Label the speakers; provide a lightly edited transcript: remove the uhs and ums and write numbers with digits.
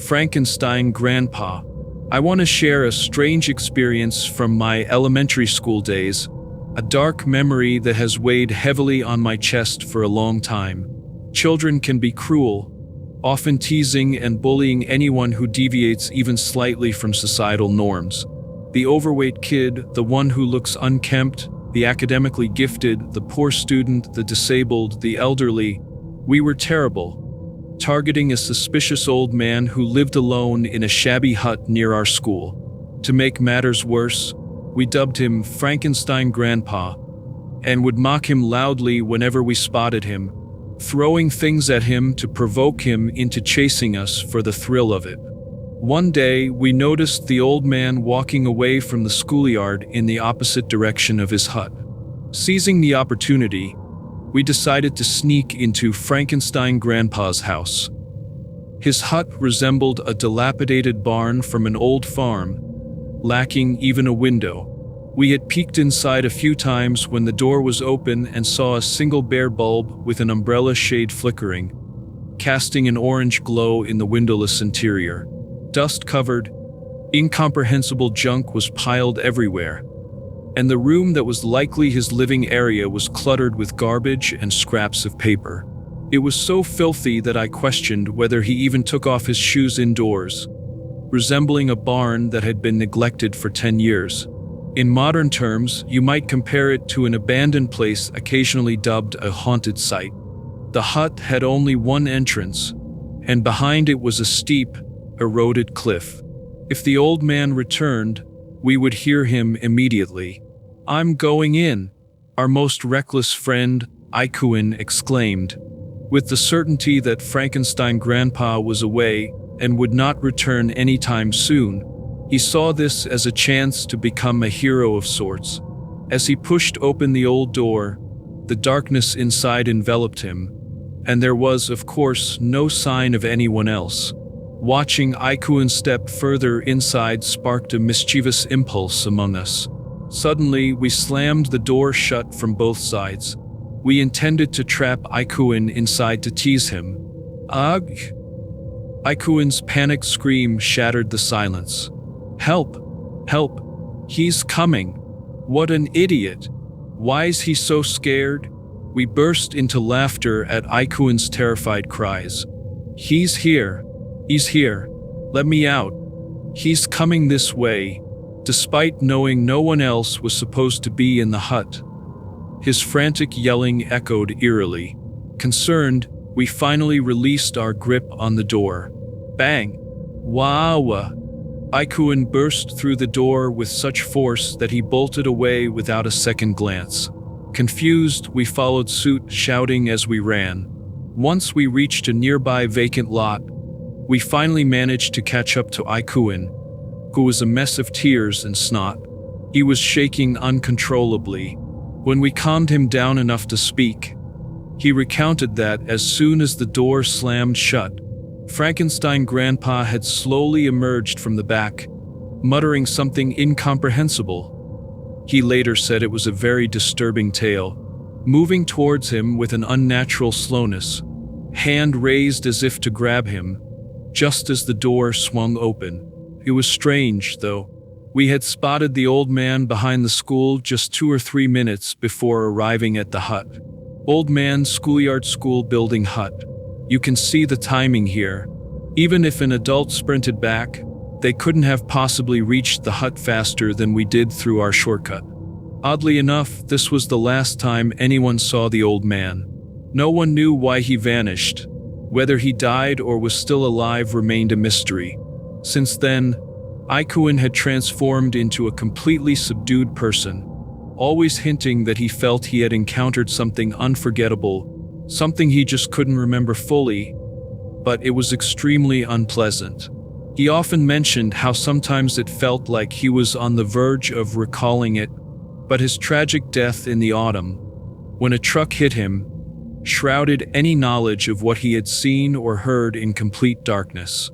Speaker 1: Frankenstein Grandpa. I want to share a strange experience from my elementary school days, a dark memory that has weighed heavily on my chest for a long time. Children can be cruel, often teasing and bullying anyone who deviates even slightly from societal norms. The overweight kid, the one who looks unkempt, the academically gifted, the poor student, the disabled, the elderly. We were terrible, targeting a suspicious old man who lived alone in a shabby hut near our school. To make matters worse, we dubbed him Frankenstein Grandpa and would mock him loudly whenever we spotted him, throwing things at him to provoke him into chasing us for the thrill of it. One day, we noticed the old man walking away from the schoolyard in the opposite direction of his hut. Seizing the opportunity, we decided to sneak into Frankenstein Grandpa's house. His hut resembled a dilapidated barn from an old farm, lacking even a window. We had peeked inside a few times when the door was open and saw a single bare bulb with an umbrella shade flickering, casting an orange glow in the windowless interior. Dust-covered, incomprehensible junk was piled everywhere, and the room that was likely his living area was cluttered with garbage and scraps of paper. It was so filthy that I questioned whether he even took off his shoes indoors, resembling a barn that had been neglected for 10 years. In modern terms, you might compare it to an abandoned place occasionally dubbed a haunted site. The hut had only one entrance, and behind it was a steep, eroded cliff. If the old man returned, we would hear him immediately. "I'm going in," our most reckless friend, Ikuin, exclaimed, with the certainty that Frankenstein Grandpa was away and would not return anytime soon. He saw this as a chance to become a hero of sorts. As he pushed open the old door, the darkness inside enveloped him, and there was, of course, no sign of anyone else. Watching Ikuin step further inside sparked a mischievous impulse among us. Suddenly, we slammed the door shut from both sides. We intended to trap Ikuin inside to tease him. Ugh! Ikuin's panicked scream shattered the silence. "Help! Help! He's coming! What an idiot! Why is he so scared?" We burst into laughter at Ikuin's terrified cries. "He's here! He's here! Let me out! He's coming this way!" Despite knowing no one else was supposed to be in the hut, his frantic yelling echoed eerily. Concerned, we finally released our grip on the door. Bang! Wow! Ikuin burst through the door with such force that he bolted away without a second glance. Confused, we followed suit, shouting as we ran. Once we reached a nearby vacant lot, we finally managed to catch up to Ikuin, who was a mess of tears and snot. He was shaking uncontrollably. When we calmed him down enough to speak, he recounted that as soon as the door slammed shut, Frankenstein Grandpa had slowly emerged from the back, muttering something incomprehensible. He later said it was a very disturbing tale, moving towards him with an unnatural slowness, hand raised as if to grab him, just as the door swung open. It was strange, though. We had spotted the old man behind the school just 2 or 3 minutes before arriving at the hut. Old man schoolyard school building hut. You can see the timing here. Even if an adult sprinted back, they couldn't have possibly reached the hut faster than we did through our shortcut. Oddly enough, this was the last time anyone saw the old man. No one knew why he vanished. Whether he died or was still alive remained a mystery. Since then, Ikuin had transformed into a completely subdued person, always hinting that he felt he had encountered something unforgettable, something he just couldn't remember fully, but it was extremely unpleasant. He often mentioned how sometimes it felt like he was on the verge of recalling it, but his tragic death in the autumn, when a truck hit him, shrouded any knowledge of what he had seen or heard in complete darkness.